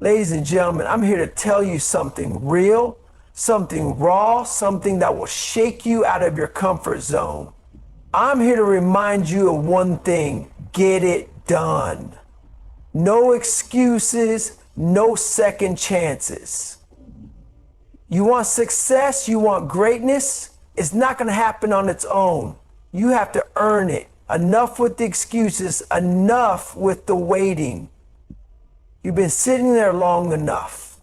Ladies and gentlemen, I'm here to tell you something real, something raw, something that will shake you out of your comfort zone. I'm here to remind you of one thing: get it done. No excuses, no second chances. You want success, you want greatness, it's not going to happen on its own. You have to earn it. Enough with the excuses, enough with the waiting. You've been sitting there long enough,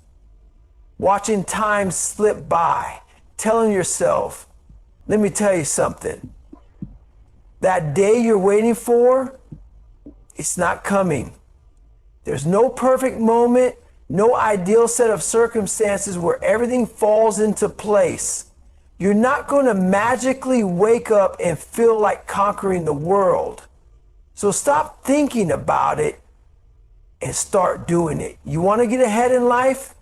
watching time slip by, telling yourself, let me tell you something. That day you're waiting for, it's not coming. There's no perfect moment, no ideal set of circumstances where everything falls into place. You're not going to magically wake up and feel like conquering the world. So stop thinking about it and start doing it. You want to get ahead in life?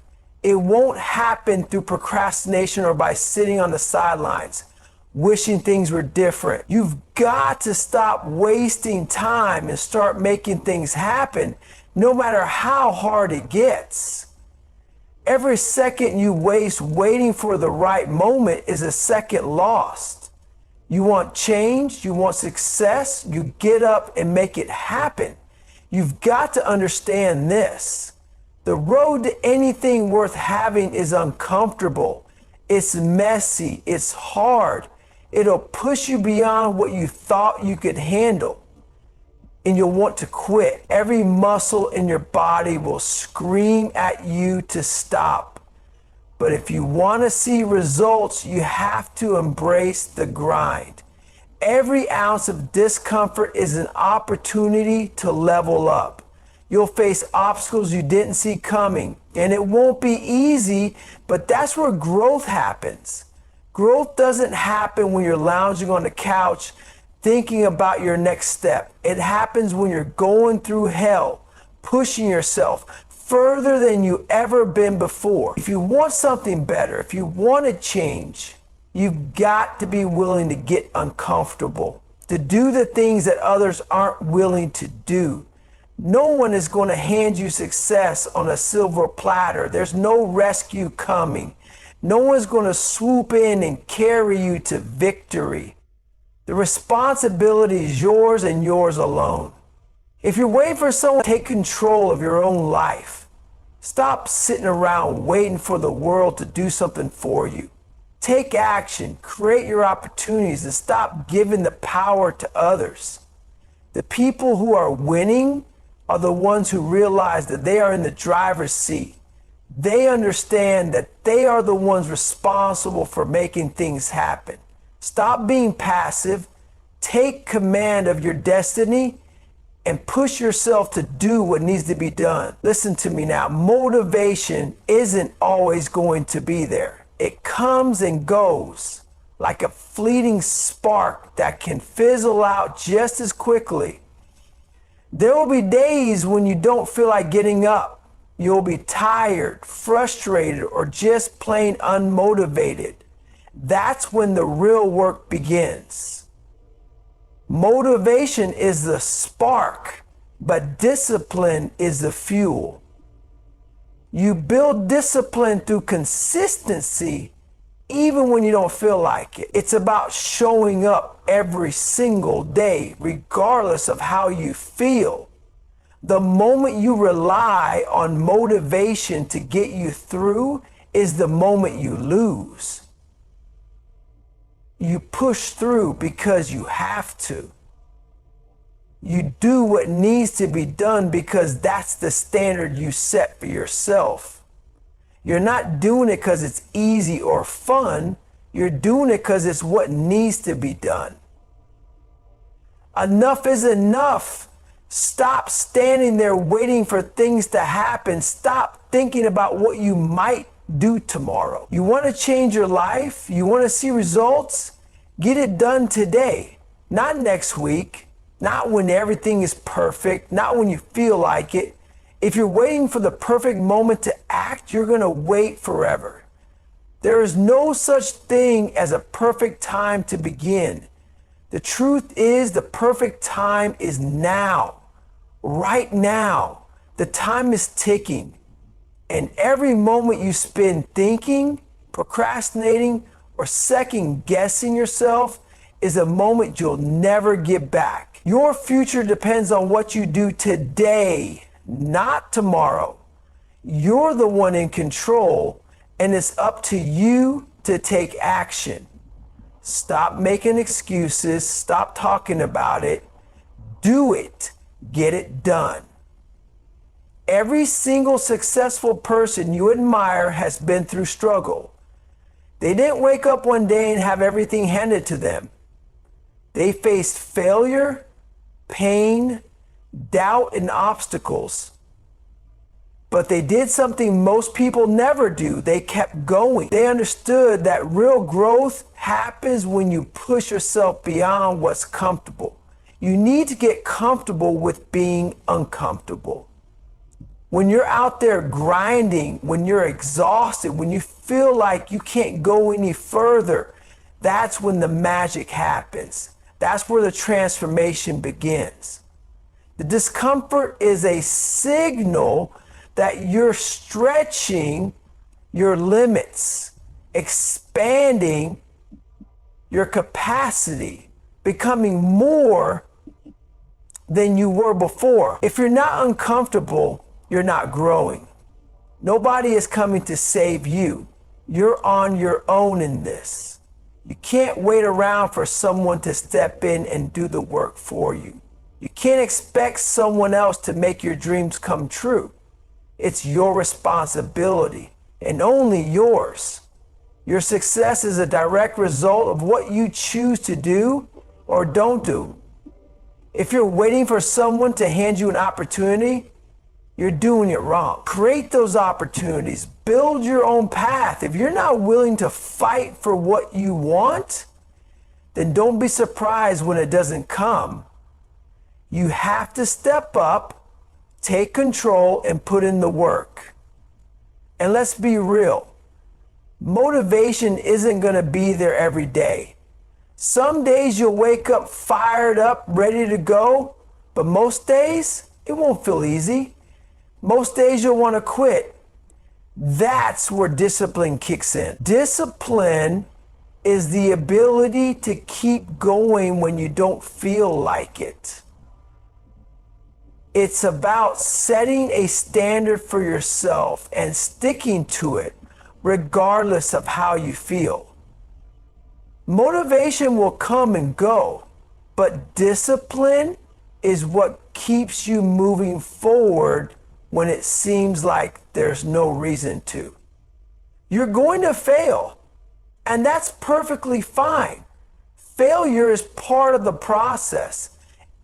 It won't happen through procrastination or by sitting on the sidelines, wishing things were different. You've got to stop wasting time and start making things happen, no matter how hard it gets. Every second you waste waiting for the right moment is a second lost. You want change, you want success, you get up and make it happen. You've got to understand this. The road to anything worth having is uncomfortable. It's messy, it's hard. It'll push you beyond what you thought you could handle. And you'll want to quit. Every muscle in your body will scream at you to stop. But if you want to see results, you have to embrace the grind. Every ounce of discomfort is an opportunity to level up. You'll face obstacles you didn't see coming, and it won't be easy, but that's where growth happens. Growth doesn't happen when you're lounging on the couch thinking about your next step. It happens when you're going through hell, pushing yourself further than you ever been before. If you want something better, if you want to change, you've got to be willing to get uncomfortable, to do the things that others aren't willing to do. No one is going to hand you success on a silver platter. There's no rescue coming. No one's going to swoop in and carry you to victory. The responsibility is yours and yours alone. If you're waiting for someone to take control of your own life, stop sitting around waiting for the world to do something for you. Take action, create your opportunities, and stop giving the power to others. The people who are winning are the ones who realize that they are in the driver's seat. They understand that they are the ones responsible for making things happen. Stop being passive, take command of your destiny, and push yourself to do what needs to be done. Listen to me now. Motivation isn't always going to be there. It comes and goes like a fleeting spark that can fizzle out just as quickly. There will be days when you don't feel like getting up. You'll be tired, frustrated, or just plain unmotivated. That's when the real work begins. Motivation is the spark, but discipline is the fuel. You build discipline through consistency, even when you don't feel like it. It's about showing up every single day, regardless of how you feel. The moment you rely on motivation to get you through is the moment you lose. You push through because you have to. You do what needs to be done because that's the standard you set for yourself. You're not doing it because it's easy or fun. You're doing it because it's what needs to be done. Enough is enough. Stop standing there waiting for things to happen. Stop thinking about what you might do tomorrow. You want to change your life? You want to see results? Get it done today, not next week, not when everything is perfect, not when you feel like it. If you're waiting for the perfect moment to act, you're going to wait forever. There is no such thing as a perfect time to begin. The truth is the perfect time is now, right now. The time is ticking. And every moment you spend thinking, procrastinating, or second guessing yourself is a moment you'll never get back. Your future depends on what you do today, not tomorrow. You're the one in control, and it's up to you to take action. Stop making excuses. Stop talking about it. Do it. Get it done. Every single successful person you admire has been through struggle. They didn't wake up one day and have everything handed to them. They faced failure, pain, doubt, and obstacles. But they did something most people never do. They kept going. They understood that real growth happens when you push yourself beyond what's comfortable. You need to get comfortable with being uncomfortable. When you're out there grinding, when you're exhausted, when you feel like you can't go any further, that's when the magic happens. That's where the transformation begins. The discomfort is a signal that you're stretching your limits, expanding your capacity, becoming more than you were before. If you're not uncomfortable, you're not growing. Nobody is coming to save you. You're on your own in this. You can't wait around for someone to step in and do the work for you. You can't expect someone else to make your dreams come true. It's your responsibility and only yours. Your success is a direct result of what you choose to do or don't do. If you're waiting for someone to hand you an opportunity, you're doing it wrong. Create those opportunities. Build your own path. If you're not willing to fight for what you want, then don't be surprised when it doesn't come. You have to step up, take control, and put in the work. And let's be real. Motivation isn't going to be there every day. Some days you'll wake up fired up, ready to go, but most days it won't feel easy. Most days you'll want to quit. That's where discipline kicks in. Discipline is the ability to keep going when you don't feel like it. It's about setting a standard for yourself and sticking to it regardless of how you feel. Motivation will come and go, but discipline is what keeps you moving forward when it seems like there's no reason to. You're going to fail, and that's perfectly fine. Failure is part of the process.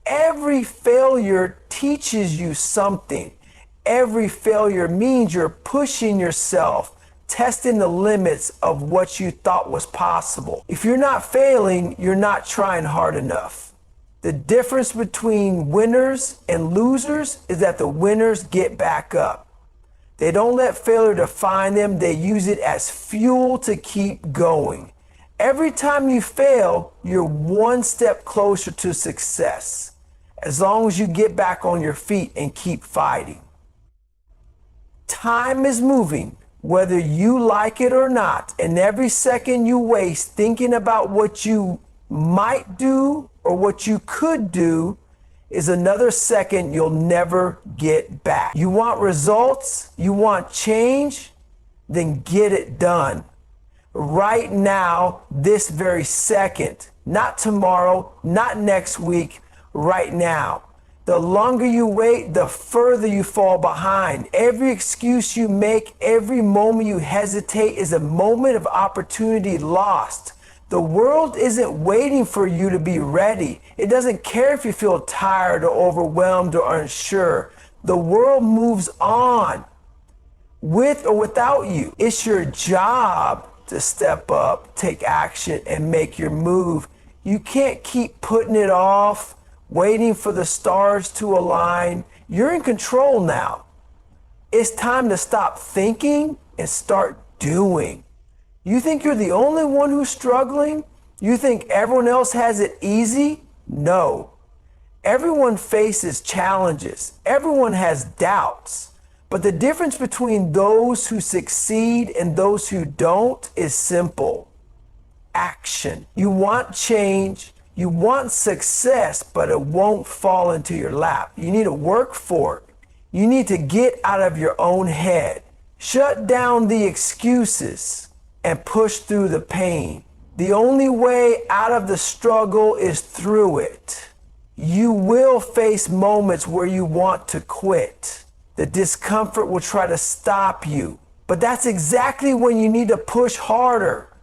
Every failure teaches you something. Every failure means you're pushing yourself, testing the limits of what you thought was possible. If you're not failing, you're not trying hard enough. The difference between winners and losers is that the winners get back up. They don't let failure define them. They use it as fuel to keep going. Every time you fail, you're one step closer to success, as long as you get back on your feet and keep fighting. Time is moving, whether you like it or not, and every second you waste thinking about what you might do or what you could do is another second you'll never get back. You want results? You want change? Then get it done. Right now, this very second, not tomorrow, not next week, right now. The longer you wait, the further you fall behind. Every excuse you make, every moment you hesitate is a moment of opportunity lost. The world isn't waiting for you to be ready. It doesn't care if you feel tired or overwhelmed or unsure. The world moves on with or without you. It's your job to step up, take action, and make your move. You can't keep putting it off, waiting for the stars to align. You're in control now. It's time to stop thinking and start doing. You think you're the only one who's struggling? You think everyone else has it easy? No. Everyone faces challenges. Everyone has doubts. But the difference between those who succeed and those who don't is simple. Action. You want change, you want success, but it won't fall into your lap. You need to work for it. You need to get out of your own head. Shut down the excuses and push through the pain. The only way out of the struggle is through it. You will face moments where you want to quit. The discomfort will try to stop you, but that's exactly when you need to push harder.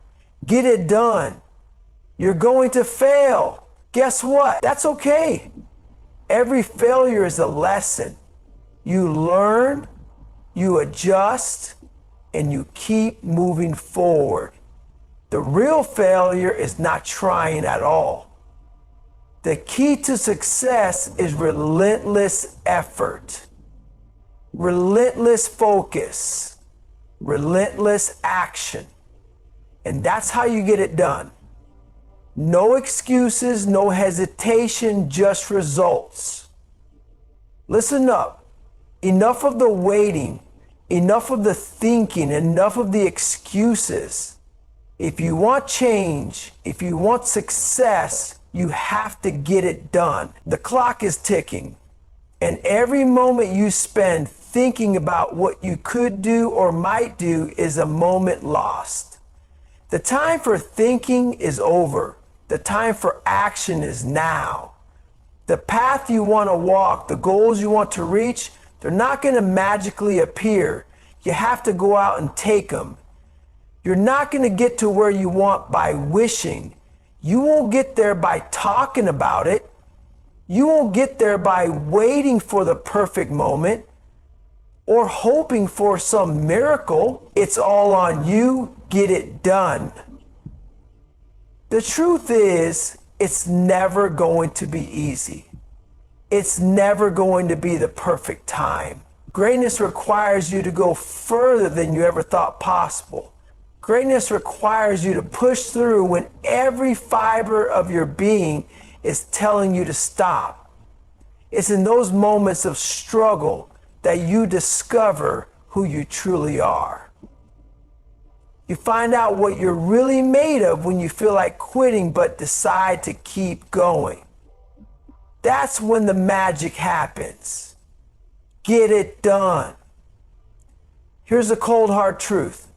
Get it done. You're going to fail. Guess what? That's okay. Every failure is a lesson. You learn, you adjust, and you keep moving forward. The real failure is not trying at all. The key to success is relentless effort, relentless focus, relentless action. And that's how you get it done. No excuses, no hesitation, just results. Listen up. Enough of the waiting, enough of the thinking, enough of the excuses. If you want change, if you want success, you have to get it done. The clock is ticking, and every moment you spend thinking about what you could do or might do is a moment lost. The time for thinking is over. The time for action is now. The path you want to walk, the goals you want to reach, they're not going to magically appear. You have to go out and take them. You're not going to get to where you want by wishing. You won't get there by talking about it. You won't get there by waiting for the perfect moment or hoping for some miracle. It's all on you. Get it done. The truth is, it's never going to be easy. It's never going to be the perfect time. Greatness requires you to go further than you ever thought possible. Greatness requires you to push through when every fiber of your being is telling you to stop. It's in those moments of struggle that you discover who you truly are. You find out what you're really made of when you feel like quitting but decide to keep going. That's when the magic happens. Get it done. Here's the cold hard truth.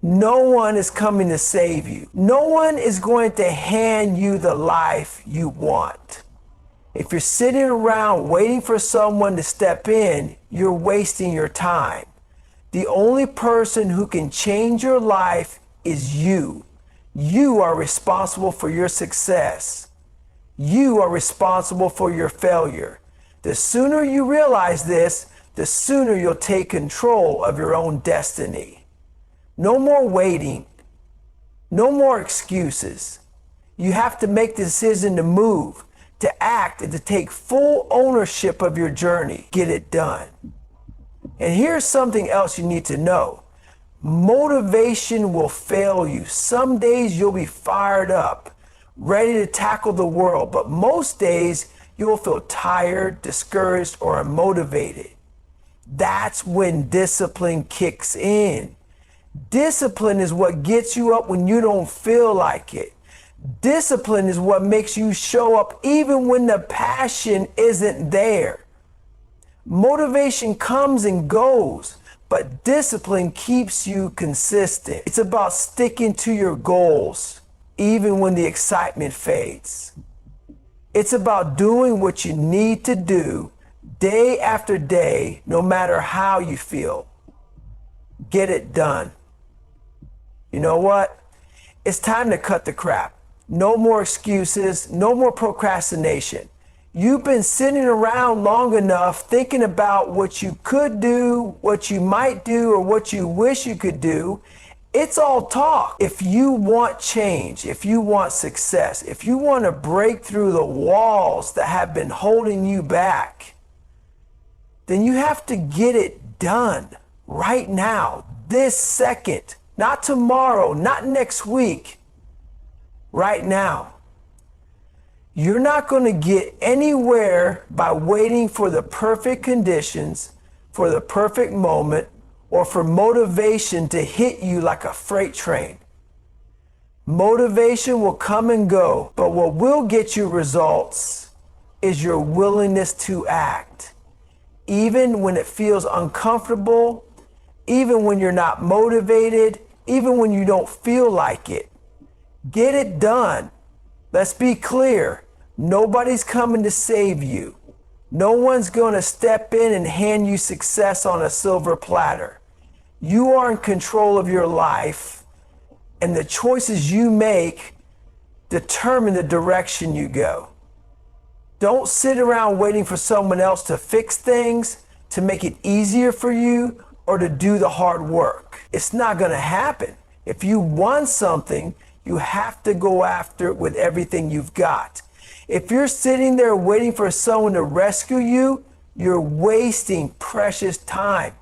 No one is coming to save you. No one is going to hand you the life you want. If you're sitting around waiting for someone to step in, you're wasting your time. The only person who can change your life is you. You are responsible for your success. You are responsible for your failure. The sooner you realize this, the sooner you'll take control of your own destiny. No more waiting. No more excuses. You have to make the decision to move, to act, and to take full ownership of your journey. Get it done. And here's something else you need to know. Motivation will fail you. Some days you'll be fired up, ready to tackle the world, but most days you'll feel tired, discouraged, or unmotivated. That's when discipline kicks in. Discipline is what gets you up when you don't feel like it. Discipline is what makes you show up even when the passion isn't there. Motivation comes and goes, but discipline keeps you consistent. It's about sticking to your goals, even when the excitement fades. It's about doing what you need to do day after day, no matter how you feel. Get it done. You know what? It's time to cut the crap. No more excuses, no more procrastination. You've been sitting around long enough thinking about what you could do, what you might do, or what you wish you could do. It's all talk. If you want change, if you want success, if you want to break through the walls that have been holding you back, then you have to get it done right now, this second, not tomorrow, not next week, right now. You're not going to get anywhere by waiting for the perfect conditions, for the perfect moment or for motivation to hit you like a freight train. Motivation will come and go, but what will get you results is your willingness to act. Even when it feels uncomfortable, even when you're not motivated, even when you don't feel like it. Get it done. Let's be clear. Nobody's coming to save you. No one's going to step in and hand you success on a silver platter. You are in control of your life, and the choices you make determine the direction you go. Don't sit around waiting for someone else to fix things, to make it easier for you, or to do the hard work. It's not going to happen. If you want something, you have to go after it with everything you've got. If you're sitting there waiting for someone to rescue you, you're wasting precious time.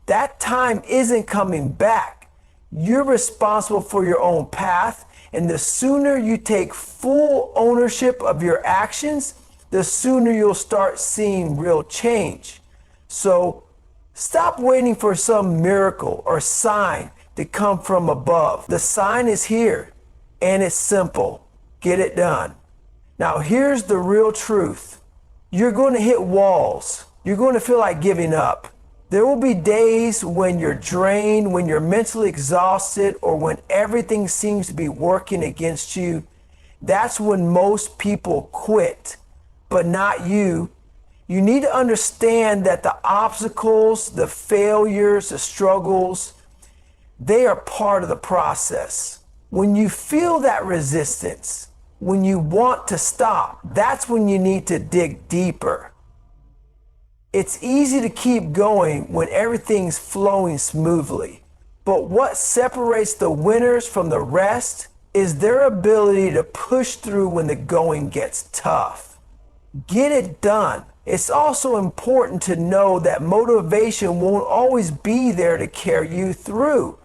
That time isn't coming back. You're responsible for your own path, and the sooner you take full ownership of your actions, the sooner you'll start seeing real change. So stop waiting for some miracle or sign to come from above. The sign is here, and it's simple. Get it done. Now here's the real truth. You're going to hit walls. You're going to feel like giving up. There will be days when you're drained, when you're mentally exhausted, or when everything seems to be working against you. That's when most people quit, but not you. You need to understand that the obstacles, the failures, the struggles, they are part of the process. When you feel that resistance, when you want to stop, that's when you need to dig deeper. It's easy to keep going when everything's flowing smoothly. But what separates the winners from the rest is their ability to push through when the going gets tough. Get it done. It's also important to know that motivation won't always be there to carry you through.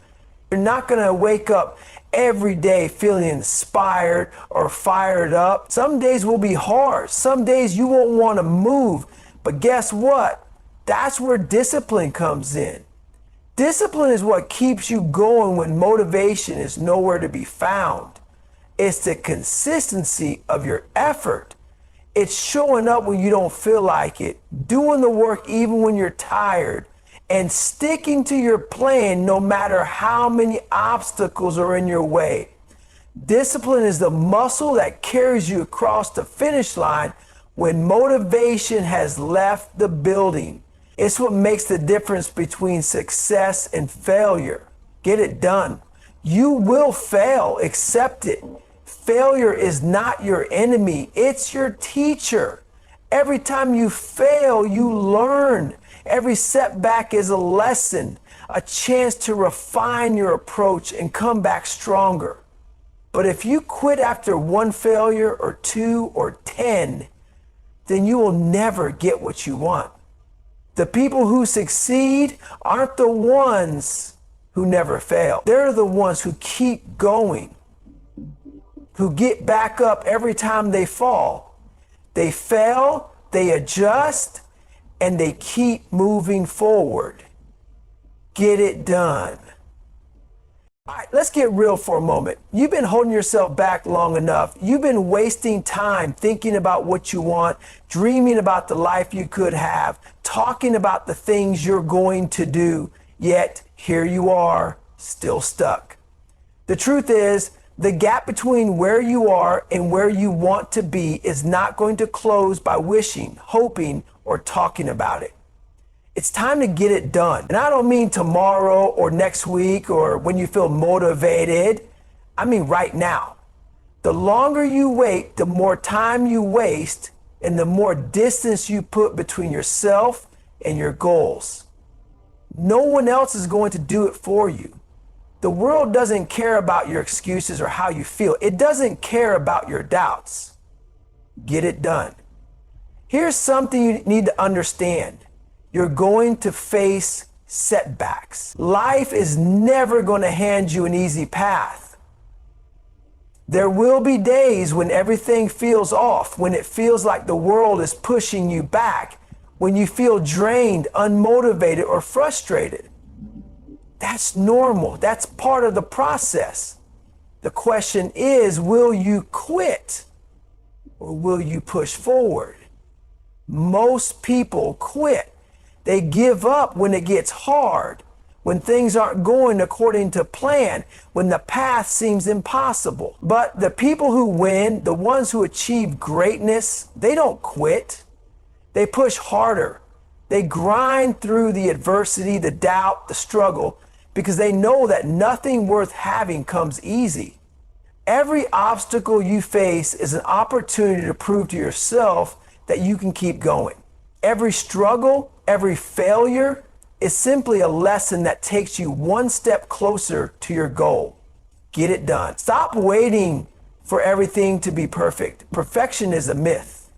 You're not going to wake up every day feeling inspired or fired up. Some days will be hard. Some days you won't want to move. But guess what? That's where discipline comes in. Discipline is what keeps you going when motivation is nowhere to be found. It's the consistency of your effort. It's showing up when you don't feel like it, doing the work even when you're tired, and sticking to your plan no matter how many obstacles are in your way. Discipline is the muscle that carries you across the finish line when motivation has left the building. It's what makes the difference between success and failure. Get it done. You will fail, accept it. Failure is not your enemy, it's your teacher. Every time you fail, you learn. Every setback is a lesson, a chance to refine your approach and come back stronger. But if you quit after one failure or two or 10, then you will never get what you want. The people who succeed aren't the ones who never fail. They're the ones who keep going, who get back up every time they fall. They fail, they adjust, and they keep moving forward. Get it done. All right, let's get real for a moment. You've been holding yourself back long enough. You've been wasting time thinking about what you want, dreaming about the life you could have, talking about the things you're going to do, yet here you are, still stuck. The truth is, the gap between where you are and where you want to be is not going to close by wishing, hoping, or talking about it. It's time to get it done. And I don't mean tomorrow or next week or when you feel motivated. I mean right now. The longer you wait, the more time you waste and the more distance you put between yourself and your goals. No one else is going to do it for you. The world doesn't care about your excuses or how you feel. It doesn't care about your doubts. Get it done. Here's something you need to understand. You're going to face setbacks. Life is never going to hand you an easy path. There will be days when everything feels off, when it feels like the world is pushing you back, when you feel drained, unmotivated, or frustrated. That's normal. That's part of the process. The question is, will you quit or will you push forward? Most people quit. They give up when it gets hard, when things aren't going according to plan, when the path seems impossible. But the people who win, the ones who achieve greatness, they don't quit. They push harder. They grind through the adversity, the doubt, the struggle, because they know that nothing worth having comes easy. Every obstacle you face is an opportunity to prove to yourself that you can keep going. Every struggle, every failure is simply a lesson that takes you one step closer to your goal. Get it done. Stop waiting for everything to be perfect. Perfection is a myth.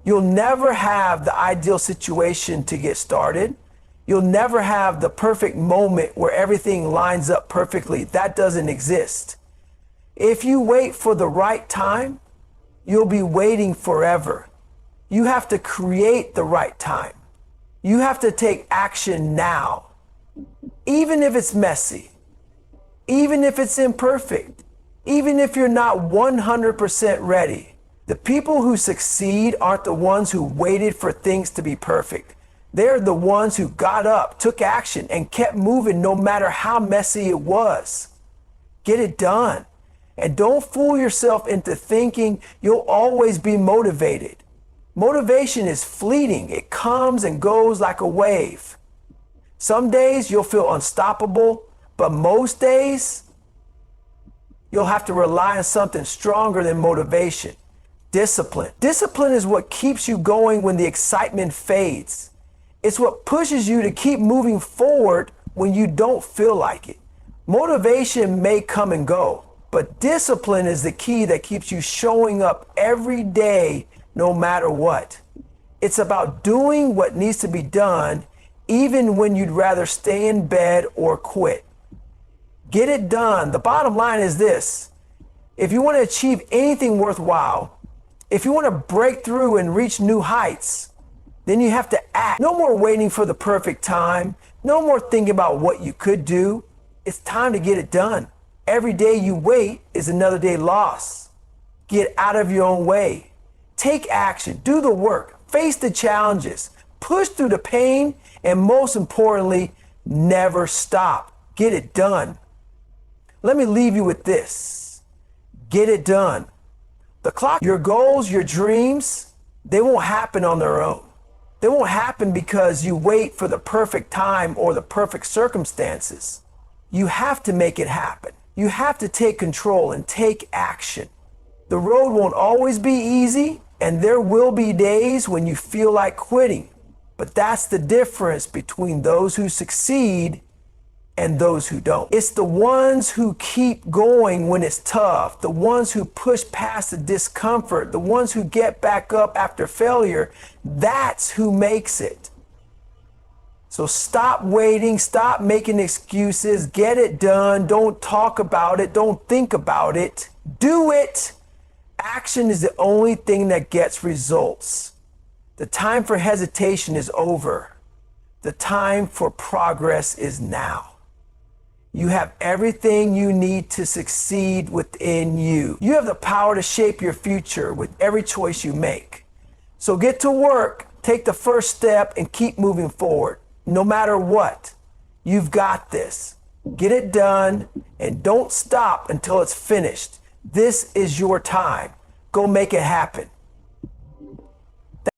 You'll never have the ideal situation to get started. You'll never have the perfect moment where everything lines up perfectly. That doesn't exist. If you wait for the right time, you'll be waiting forever. You have to create the right time. You have to take action now. Even if it's messy, even if it's imperfect, even if you're not 100% ready. The people who succeed aren't the ones who waited for things to be perfect. They're the ones who got up, took action, and kept moving no matter how messy it was. Get it done. And don't fool yourself into thinking you'll always be motivated. Motivation is fleeting. It comes and goes like a wave. Some days you'll feel unstoppable, but most days you'll have to rely on something stronger than motivation. Discipline. Discipline is what keeps you going when the excitement fades. It's what pushes you to keep moving forward when you don't feel like it. Motivation may come and go, but discipline is the key that keeps you showing up every day no matter what. It's about doing what needs to be done, even when you'd rather stay in bed or quit. Get it done. The bottom line is this. If you want to achieve anything worthwhile, if you want to break through and reach new heights, then you have to act. No more waiting for the perfect time. No more thinking about what you could do. It's time to get it done. Every day you wait is another day lost. Get out of your own way. Take action, do the work, face the challenges, push through the pain, and most importantly, never stop. Get it done. Let me leave you with this. Get it done. The clock, your goals, your dreams, they won't happen on their own. They won't happen because you wait for the perfect time or the perfect circumstances. You have to make it happen. You have to take control and take action. The road won't always be easy, and there will be days when you feel like quitting. But that's the difference between those who succeed and those who don't. It's the ones who keep going when it's tough, the ones who push past the discomfort, the ones who get back up after failure. That's who makes it. So stop waiting, stop making excuses, get it done. Don't talk about it, don't think about it. Do it. Action is the only thing that gets results. The time for hesitation is over. The time for progress is now. You have everything you need to succeed within you. You have the power to shape your future with every choice you make. So get to work, take the first step, and keep moving forward. No matter what, you've got this. Get it done and don't stop until it's finished. This is your time. Go make it happen.